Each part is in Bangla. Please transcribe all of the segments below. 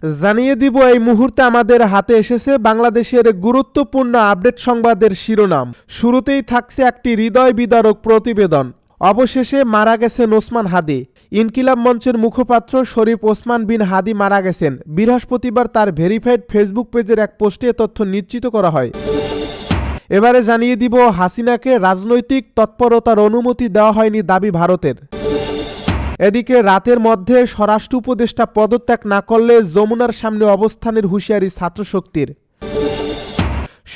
জানিয়ে দিব এই মুহূর্তে আমাদের হাতে এসেছে বাংলাদেশের গুরুত্বপূর্ণ আপডেট সংবাদের শিরোনাম। শুরুতেই থাকছে একটি হৃদয় বিদারক প্রতিবেদন। অবশেষে মারা গেছেন ওসমান হাদি। ইনকিলাব মঞ্চের মুখপাত্র শরীফ ওসমান বিন হাদি মারা গেছেন। বৃহস্পতিবার তার ভেরিফাইড ফেসবুক পেজের এক পোস্টে তথ্য নিশ্চিত করা হয়। এবারে জানিয়ে দিব হাসিনাকে রাজনৈতিক তৎপরতার অনুমতি দেওয়া হয়নি দাবি ভারতের। এদিকে রাতের মধ্যে স্বরাষ্ট্র উপদেষ্টা পদত্যাগ না করলে যমুনার সামনে অবস্থানের হুঁশিয়ারি ছাত্রশক্তির।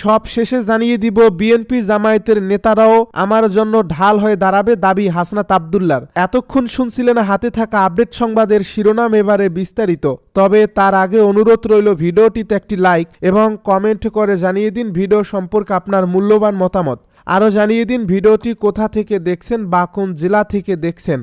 সব শেষে জানিয়ে দিব বিএনপি জামায়াতের নেতারাও আমার জন্য ঢাল হয়ে দাঁড়াবে দাবি হাসনাত আব্দুল্লাহর। এতক্ষণ শুনছিলেন হাতে থাকা আপডেট সংবাদের শিরোনাম, এবারে বিস্তারিত। তবে তার আগে অনুরোধ রইল ভিডিওটিতে একটি লাইক এবং কমেন্ট করে জানিয়ে দিন ভিডিও সম্পর্কে আপনার মূল্যবান মতামত। আরও জানিয়ে দিন ভিডিওটি কোথা থেকে দেখছেন বা কোন জেলা থেকে দেখছেন।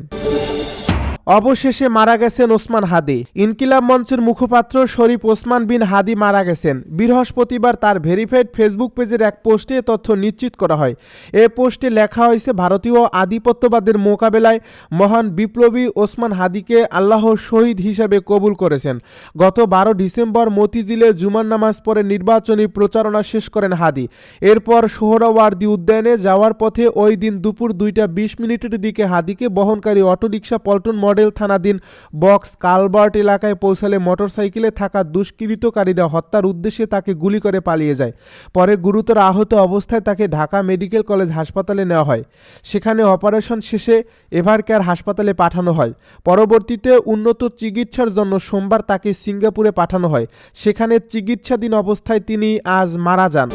অবশেষে মারা গেছেন ওসমান হাদি। ইনকিলাব মঞ্চের মুখপাত্র শরীফ ওসমান বিন হাদি মারা গেছেন। বৃহস্পতিবার তার ভেরিফাইড ফেসবুক পেজের এক পোস্টে তথ্য নিশ্চিত করা হয়। এ পোস্টে লেখা হয়েছে, ভারতীয় আধিপত্যবাদের মোকাবেলায় মহান বিপ্লবী ওসমান হাদিকে আল্লাহ শহীদ হিসেবে কবুল করেছেন। গত 12 ডিসেম্বর মতিঝিলে জুমার নামাজ পড়ে নির্বাচনী প্রচারণা শেষ করেন হাদি। এরপর সোহরাওয়ার্দী উদ্যানে যাওয়ার পথে ওই দিন দুপুর 2:20 দিকে হাদিকে বহনকারী অটোরিকশা পল্টন মডেল থানাধীন বক্স কালবার্ট এলাকায় পৌঁছালে মোটরসাইকেলে থাকা দুষ্কৃতকারীরা হত্যার উদ্দেশ্যে তাকে গুলি করে পালিয়ে যায়। পরে গুরুতর আহত অবস্থায় তাকে ঢাকা মেডিকেল কলেজ হাসপাতালে নেওয়া হয়। সেখানে অপারেশন শেষে এভারকেয়ার হাসপাতালে পাঠানো হয়। পরবর্তীতে উন্নত চিকিৎসার জন্য সোমবার তাকে সিঙ্গাপুরে পাঠানো হয়। সেখানে চিকিৎসাধীন অবস্থায় তিনি আজ মারা যান।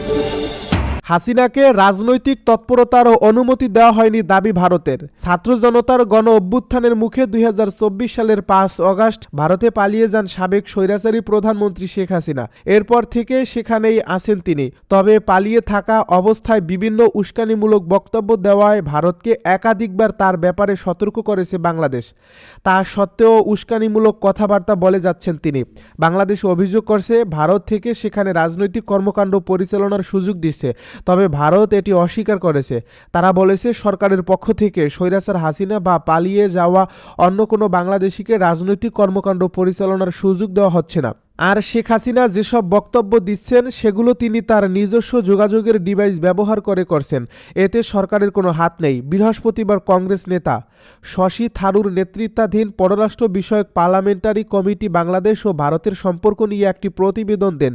হাসিনাকে রাজনৈতিক তৎপরতার অনুমতি দেওয়া হয়নি দাবি ভারতের। ছাত্র জনতার গণ অভ্যুত্থানের মুখে 2024 সালের 5 অগাস্ট ভারতে পালিয়ে যান সাবেক স্বৈরাচারী প্রধানমন্ত্রী শেখ হাসিনা। এরপর থেকে সেখানেই আছেন তিনি। তবে পালিয়ে থাকা অবস্থায় বিভিন্ন উস্কানিমূলক বক্তব্য দেওয়ায় ভারতকে একাধিকবার তার ব্যাপারে সতর্ক করেছে বাংলাদেশ। তা সত্ত্বেও উস্কানিমূলক কথাবার্তা বলে যাচ্ছেন তিনি। বাংলাদেশ অভিযোগ করছে ভারত থেকে সেখানে রাজনৈতিক কর্মকাণ্ড পরিচালনার সুযোগ দিচ্ছে। তবে ভারত এটি অস্বীকার করেছে। তারা বলেছে সরকারের পক্ষ থেকে স্বৈরাচার হাসিনা বা পালিয়ে যাওয়া অন্য কোনো বাংলাদেশিকে রাজনৈতিক কর্মকাণ্ড পরিচালনার সুযোগ দেওয়া হচ্ছে না। আর শেখ হাসিনা যেসব বক্তব্য দিচ্ছেন সেগুলো তিনি তার নিজস্ব যোগাযোগের ডিভাইস ব্যবহার করে করছেন। এতে সরকারের কোনো হাত নেই। বৃহস্পতিবার কংগ্রেস নেতা শশী থারুর নেতৃত্বাধীন পররাষ্ট্র বিষয়ক পার্লামেন্টারি কমিটি বাংলাদেশ ও ভারতের সম্পর্ক নিয়ে একটি প্রতিবেদন দেন।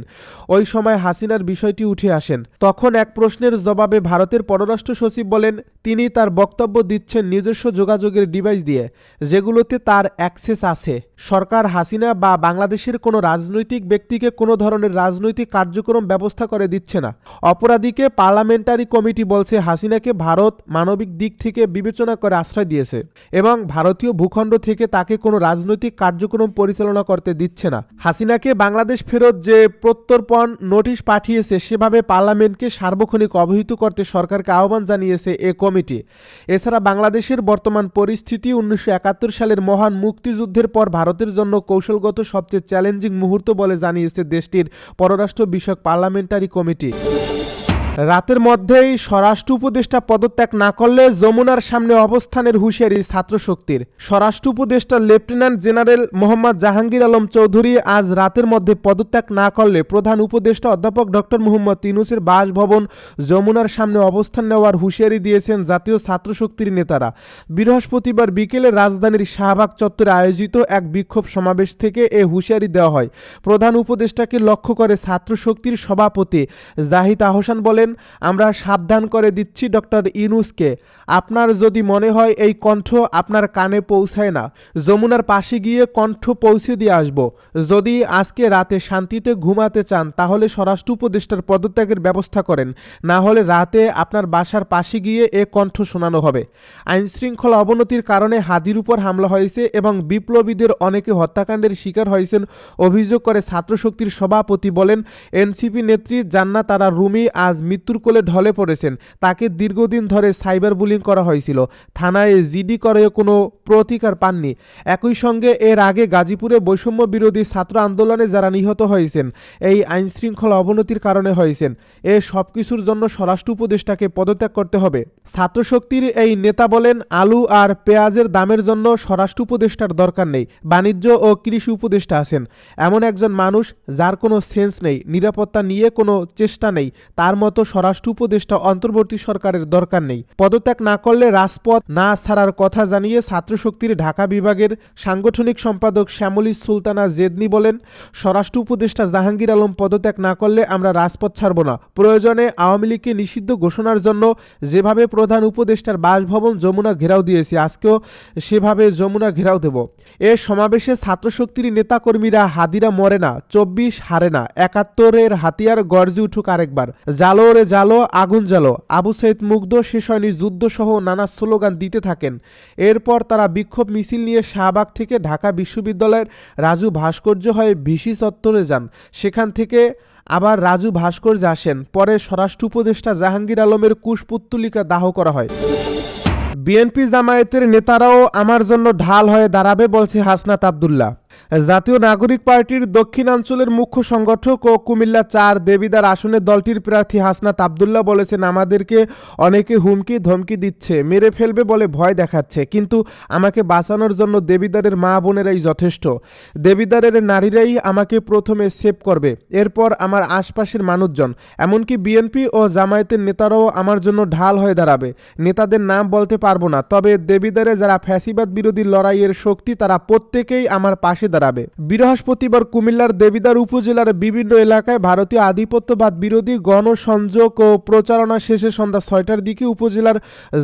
ওই সময় হাসিনার বিষয়টি উঠে আসেন। তখন এক প্রশ্নের জবাবে ভারতের পররাষ্ট্র সচিব বলেন, তিনি তার বক্তব্য দিচ্ছেন নিজস্ব যোগাযোগের ডিভাইস দিয়ে, যেগুলোতে তার অ্যাক্সেস আছে। সরকার হাসিনা বা বাংলাদেশের কোনো রাজনৈতিক ব্যক্তিকে কোনো ধরনের রাজনৈতিক কার্যক্রম ব্যবস্থা করে দিচ্ছে না। অপরাধীকে পার্লামেন্টারি কমিটি বলছে হাসিনাকে ভারত মানবিক দিক থেকে বিবেচনা করে আশ্রয় দিয়েছে এবং ভারতীয় ভূখণ্ড থেকে তাকে কোনো রাজনৈতিক কার্যক্রম পরিচালনা করতে দিচ্ছে না। হাসিনাকে বাংলাদেশ ফেরত যে প্রত্যর্পণ নোটিশ পাঠিয়েছে সেভাবে পার্লামেন্টকে সার্বক্ষণিক অবহিত করতে সরকারকে আহ্বান জানিয়েছে এ কমিটি। এছাড়া বাংলাদেশের বর্তমান পরিস্থিতি 1971 সালের মহান মুক্তিযুদ্ধের পর ভারতের জন্য কৌশলগত সবচেয়ে চ্যালেঞ্জিং মুহূর্ত বলে জানিয়েছে দেশটির পররাষ্ট্র বিষয়ক পার্লামেন্টারি কমিটি। রাতের মধ্যেই স্বরাষ্ট্র উপদেষ্টা পদত্যাগ না করলে যমুনার সামনে অবস্থানের হুঁশিয়ারি ছাত্রশক্তির। স্বরাষ্ট্র উপদেষ্টা লেফটেন্যান্ট জেনারেল মোহাম্মদ জাহাঙ্গীর আলম চৌধুরী আজ রাতের মধ্যে পদত্যাগ না করলে প্রধান উপদেষ্টা অধ্যাপক ডক্টর মোহাম্মদ ইউনূসের বাসভবন যমুনার সামনে অবস্থান নেওয়ার হুঁশিয়ারি দিয়েছেন জাতীয় ছাত্রশক্তির নেতারা। বৃহস্পতিবার বিকেলে রাজধানীর শাহবাগ চত্বরে আয়োজিত এক বিক্ষোভ সমাবেশ থেকে এ হুঁশিয়ারি দেওয়া হয়। প্রধান উপদেষ্টাকে লক্ষ্য করে ছাত্রশক্তির সভাপতি জাহিদ আহসান বলেন, আমরা সাবধান করে দিচ্ছি ডক্টর ইউনূসকে, আপনার যদি মনে হয় এই কণ্ঠ আপনার কানে পৌঁছায় না, যমুনার পাশে গিয়ে কণ্ঠ পৌঁছে দিয়ে আসব। যদি আজকে রাতে শান্তিতে ঘুমাতে চান তাহলে স্বরাষ্ট্র উপদেষ্টার পদত্যাগের ব্যবস্থা করেন, না হলে রাতে আপনার বাসার পাশে গিয়ে এ কণ্ঠ শোনানো হবে। আইনশৃঙ্খলা অবনতির কারণে হাদির উপর হামলা হয়েছে এবং বিপ্লবীদের অনেকে হত্যাকাণ্ডের শিকার হয়েছেন অভিযোগ করে ছাত্রশক্তির সভাপতি বলেন, এনসিপি নেত্রী জান্নাত আরা রুমি আজ মৃত্যুর কোলে ঢলে পড়েছেন। তাকে দীর্ঘদিন ধরে সাইবার বুলিং করা হয়েছিল। থানায় জিডি করেও কোনো প্রতিকার পাননি। একই সঙ্গে এর আগে গাজীপুরে বৈষম্য বিরোধী ছাত্র আন্দোলনে যারা নিহত হয়েছেন এই আইনশৃঙ্খলা অবনতির কারণে হয়েছেন। এ সব কিছুর জন্য স্বরাষ্ট্র উপদেষ্টাকে পদত্যাগ করতে হবে। ছাত্রশক্তির এই নেতা বলেন, আলু আর পেঁয়াজের দামের জন্য স্বরাষ্ট্র উপদেষ্টার দরকার নেই, বাণিজ্য ও কৃষি উপদেষ্টা আছেন। এমন একজন মানুষ যার কোনো সেন্স নেই, নিরাপত্তা নিয়ে কোনো চেষ্টা নেই, তার মতো স্বরাষ্ট্র উপদেষ্টা অন্তর্বর্তী সরকারের দরকার নেই। পদত্যাগ না করলে রাজপথ না ছাড়ার কথা জানিয়ে ছাত্রশক্তির ঢাকা বিভাগের সাংগঠনিক সম্পাদক শ্যামলী সুলতানা জেদনি বলেন, স্বরাষ্ট্র উপদেষ্টা জাহাঙ্গীর আলম পদত্যাগ না করলে আমরা রাজপথ ছাড়ব না। প্রয়োজনে আওয়ামী লীগকে নিষিদ্ধ ঘোষণার জন্য যেভাবে প্রধান উপদেষ্টার বাসভবন যমুনা ঘেরাও দিয়েছি, আজকেও সেভাবে যমুনা ঘেরাও দেব। এ সমাবেশে ছাত্রশক্তির নেতাকর্মীরা হাদিরা মরে না, 24 হারে না, 71-এর হাতিয়ার গর্জে উঠুক আরেকবার, জালো রে জালো, আগুন জালো, আবু সাইদ মুগ্ধ, শেষ হয়নি যুদ্ধ সহ নানা স্লোগান দিতে থাকেন। এরপর তারা বিক্ষোভ মিছিল নিয়ে শাহবাগ থেকে ঢাকা বিশ্ববিদ্যালয়ের রাজু ভাস্কর্য হয়ে ভিসি চত্বরে যান। সেখান থেকে আবার রাজু ভাস্কর্যে আসেন। পরে স্বরাষ্ট্র উপদেষ্টা জাহাঙ্গীর আলমের কুশপুত্তলিকা দাহ করা হয়। বিএনপি জামায়াতের নেতারাও আমার জন্য ঢাল হয়ে দাঁড়াবে বলছে হাসনাত আব্দুল্লাহ। জাতীয় নাগরিক পার্টির দক্ষিণাঞ্চলের মুখ্য সংগঠক ও কুমিল্লা 4 দেবিদার আসনের দলটির প্রার্থী হাসনাত আব্দুল্লাহ বলেছেন, আমাদেরকে অনেকে হুমকি ধমকি দিচ্ছে, মেরে ফেলবে বলে ভয় দেখাচ্ছে, কিন্তু আমাকে বাঁচানোর জন্য দেবিদারের মা বোনেরাই যথেষ্ট। দেবিদারের নারীরাই আমাকে প্রথমে সেভ করবে, এরপর আমার আশপাশের মানুষজন, এমনকি বিএনপি ও জামায়াতের নেতারাও আমার জন্য ঢাল হয়ে দাঁড়াবে। নেতাদের নাম বলতে পারবো না, তবে দেবিদারে যারা ফ্যাসিবাদ বিরোধী লড়াইয়ের শক্তি তারা প্রত্যেকেই আমার পাশে দাঁড়াবে। বৃহস্পতিবার কুমিল্লার দেবিদার উপজেলার বিভিন্ন এলাকায় ভারতীয় আধিপত্যবাদ বিরোধী গণসংযোগ ও প্রচারণা শেষে সন্ধ্যা 6টার দিকে উপজেলার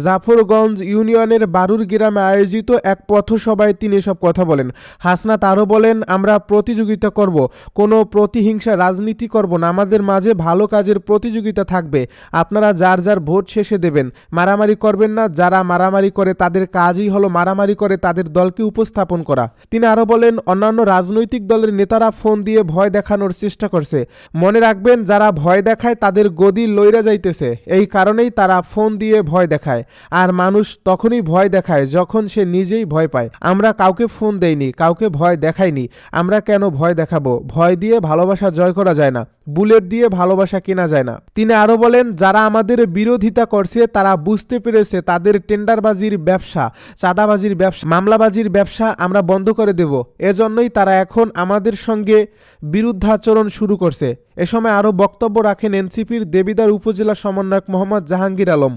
জাফরগঞ্জ ইউনিয়নের বারুর গ্রামে আয়োজিত এক পথসভায় তিনি এসব কথা বলেন। হাসনাত আরও বলেন, আমরা প্রতিযোগিতা করব, কোনো প্রতিহিংসা রাজনীতি করব না, আমাদের মাঝে ভালো কাজের প্রতিযোগিতা থাকবে। আপনারা যার যার ভোট শেষে দেবেন, মারামারি করবেন না। যারা মারামারি করে তাদের কাজই হলো মারামারি করে তাদের দলকে উপস্থাপন করা। তিনি আরও বলেন, অন্যান্য রাজনৈতিক দলের নেতারা ফোন দিয়ে ভয় দেখানোর চেষ্টা করছে। মনে রাখবেন, যারা ভয় দেখায় তাদের গদি লইরা যাইতেছে, এই কারণেই তারা ফোন দিয়ে ভয় দেখায়। আর মানুষ তখনই ভয় দেখায় যখন সে নিজেই ভয় পায়। আমরা কাউকে ফোন দেইনি, কাউকে ভয় দেখাইনি। আমরা কেন ভয় দেখাবো? ভয় দিয়ে ভালোবাসা জয় করা যায় না, বুলেট দিয়ে ভালোবাসা কেনা যায় না। তিনি আরও বলেন, যারা আমাদের বিরোধিতা করছে তারা বুঝতে পেরেছে তাদের টেন্ডারবাজির ব্যবসা, চাঁদাবাজির ব্যবসা, মামলাবাজির ব্যবসা আমরা বন্ধ করে দেব। এজন্যই তারা এখন আমাদের সঙ্গে বিরুদ্ধাচরণ শুরু করছে। এ সময় আরও বক্তব্য রাখেন এনসিপির দেবিদার উপজেলা সমন্বয়ক মোহাম্মদ জাহাঙ্গীর আলম।